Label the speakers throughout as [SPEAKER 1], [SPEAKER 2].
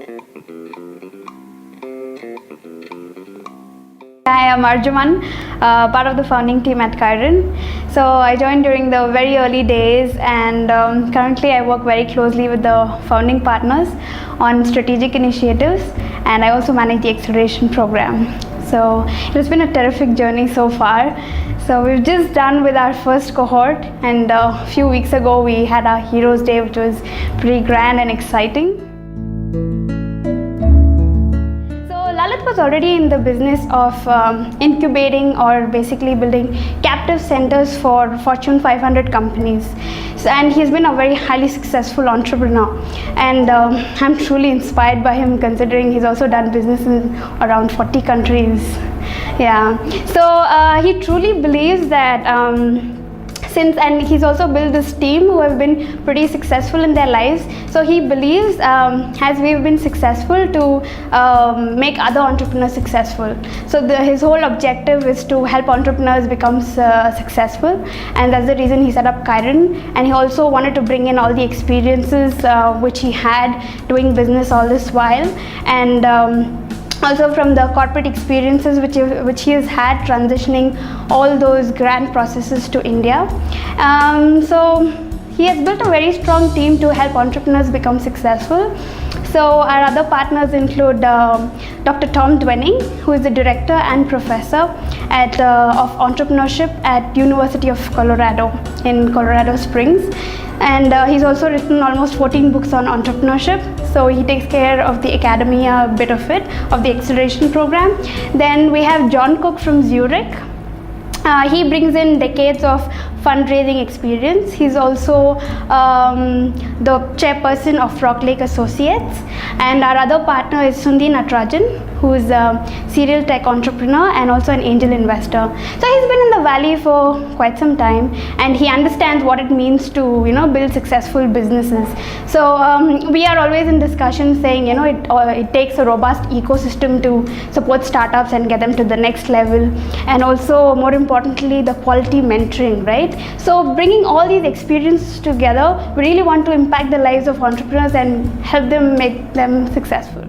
[SPEAKER 1] I am Arjuman, part of the founding team at Kyren. So I joined during the very early days, and currently I work very closely with the founding partners on strategic initiatives, and I also manage the acceleration program. So it has been a terrific journey so far. So we've just done with our first cohort, and a few weeks ago we had our Heroes Day, which was pretty grand and exciting. Lalit was already in the business of incubating or basically building captive centers for Fortune 500 companies. And he's been a very highly successful entrepreneur. And I'm truly inspired by him, considering he's also done business in around 40 countries. Yeah. So he truly believes that and he's also built this team who have been pretty successful in their lives. So he believes, as we've been successful, to make other entrepreneurs successful. So his whole objective is to help entrepreneurs become successful, and that's the reason he set up Kyren. And he also wanted to bring in all the experiences which he had doing business all this while, and also from the corporate experiences which he has had transitioning all those grand processes to India. So he has built a very strong team to help entrepreneurs become successful. So our other partners include Dr. Tom Dwenning, who is the director and professor of entrepreneurship at University of Colorado in Colorado Springs. And he's also written almost 14 books on entrepreneurship. So he takes care of the academia bit of it, of the acceleration program. Then we have John Cook from Zurich. He brings in decades of fundraising experience. He's also the chairperson of Rock Lake Associates. And our other partner is Sundi Natarajan, who is a serial tech entrepreneur and also an angel investor. So he's been in the valley for quite some time, and he understands what it means to build successful businesses. So we are always in discussion saying it takes a robust ecosystem to support startups and get them to the next level, and also more importantly the quality mentoring, right? So bringing all these experiences together, we really want to impact the lives of entrepreneurs and help them make them successful.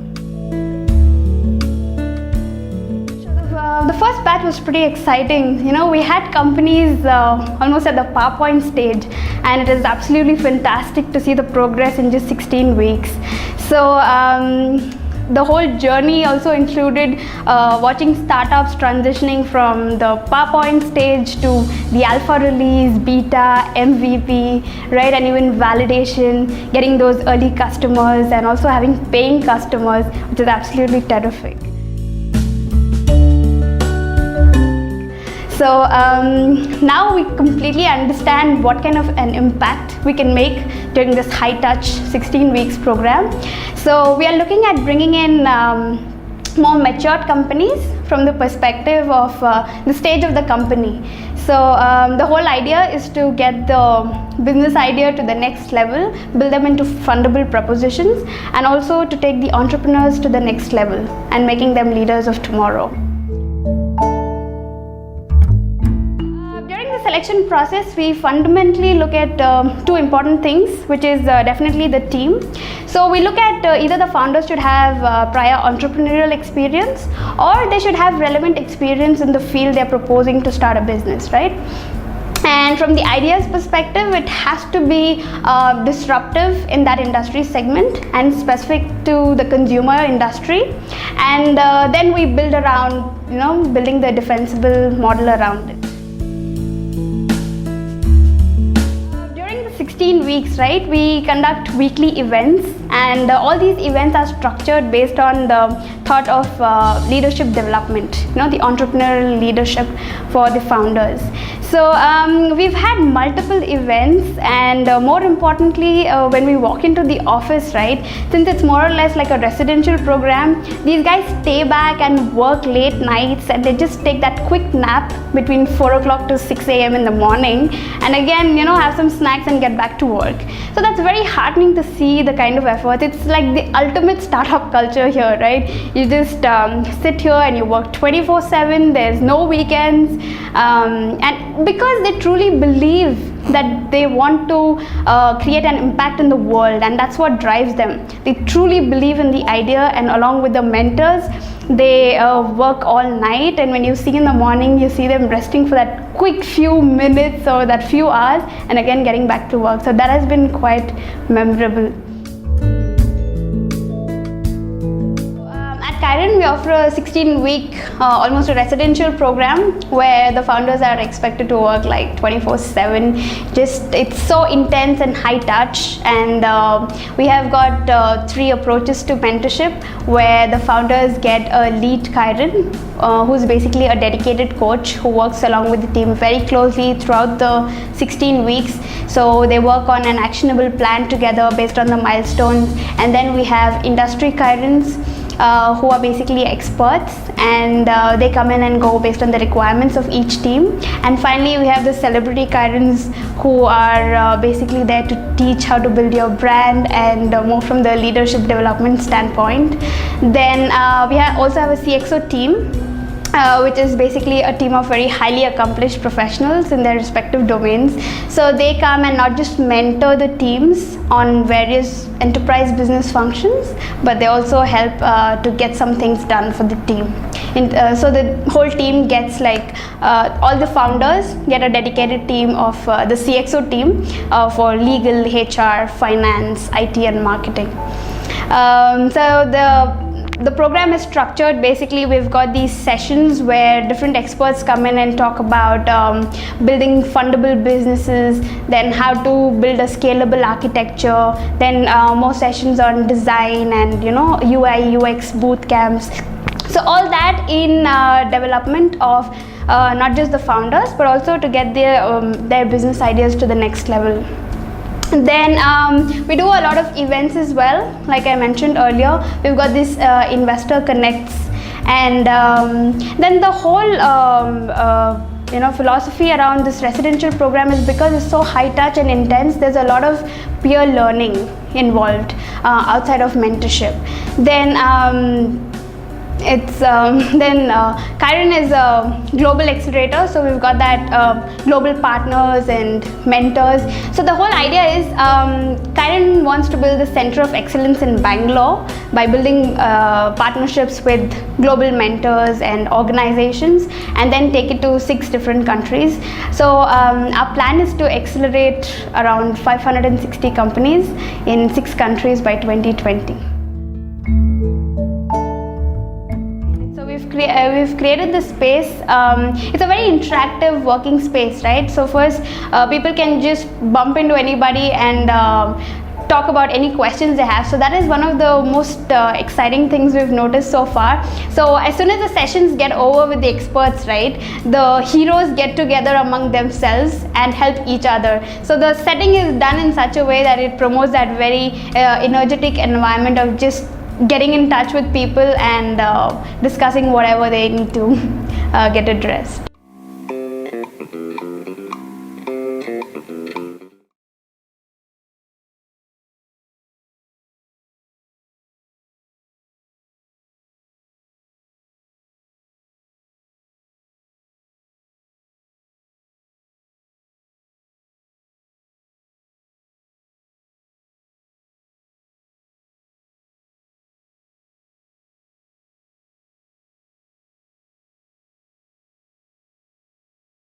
[SPEAKER 1] The first batch was pretty exciting. We had companies almost at the PowerPoint stage, and it is absolutely fantastic to see the progress in just 16 weeks. So the whole journey also included watching startups transitioning from the PowerPoint stage to the alpha release, beta, MVP, right, and even validation, getting those early customers and also having paying customers, which is absolutely terrific. So now we completely understand what kind of an impact we can make during this high-touch 16 weeks program. So we are looking at bringing in more matured companies from the perspective of the stage of the company. So the whole idea is to get the business idea to the next level, build them into fundable propositions, and also to take the entrepreneurs to the next level and making them leaders of tomorrow. Selection process, we fundamentally look at two important things, which is definitely the team. So we look at either the founders should have prior entrepreneurial experience, or they should have relevant experience in the field they're proposing to start a business, right? And from the ideas perspective, it has to be disruptive in that industry segment and specific to the consumer industry. And then we build around, building the defensible model around it. 16 weeks, right? We conduct weekly events, and all these events are structured based on the thought of leadership development, the entrepreneurial leadership for the founders. So we've had multiple events, and more importantly, when we walk into the office, right, since it's more or less like a residential program, these guys stay back and work late nights, and they just take that quick nap between 4 o'clock to 6 a.m. in the morning, and again, have some snacks and get back to work. So that's very heartening to see the kind of effort. It's like the ultimate startup culture here, right? You just sit here and you work 24/7. There's no weekends, and because they truly believe that they want to create an impact in the world, and that's what drives them. They truly believe in the idea, and along with the mentors, they work all night, and when you see in the morning, you see them resting for that quick few minutes or that few hours, and again getting back to work. So that has been quite memorable. Kyren, we offer a 16-week, almost a residential program where the founders are expected to work like 24/7. It's so intense and high touch, and we have got 3 approaches to mentorship, where the founders get a lead Kyren, who's basically a dedicated coach who works along with the team very closely throughout the 16 weeks. So they work on an actionable plan together based on the milestones, and then we have industry Kyrens, who are basically experts, and they come in and go based on the requirements of each team. And finally, we have the celebrity Kyrens, who are basically there to teach how to build your brand, and more from the leadership development standpoint. Then we also have a CXO team, which is basically a team of very highly accomplished professionals in their respective domains. So they come and not just mentor the teams on various enterprise business functions, but they also help to get some things done for the team. So the whole team gets all the founders get a dedicated team of the CXO team for legal, HR, finance, IT, and marketing. The program is structured. Basically, we've got these sessions where different experts come in and talk about building fundable businesses, then how to build a scalable architecture, then more sessions on design and UI, UX boot camps. So all that in development of not just the founders, but also to get their business ideas to the next level. Then we do a lot of events as well. Like I mentioned earlier, we've got this investor connects, and then the whole philosophy around this residential program is because it's so high touch and intense. There's a lot of peer learning involved outside of mentorship. Then Kyren is a global accelerator, so we've got that global partners and mentors. So the whole idea is Kyren wants to build the center of excellence in Bangalore by building partnerships with global mentors and organizations, and then take it to 6 different countries. So our plan is to accelerate around 560 companies in 6 countries by 2020. We've created this space. It's a very interactive working space, right? So first, people can just bump into anybody and talk about any questions they have. So that is one of the most exciting things we've noticed so far. So as soon as the sessions get over with the experts, right, the heroes get together among themselves and help each other. So the setting is done in such a way that it promotes that very energetic environment of just getting in touch with people and discussing whatever they need to get addressed.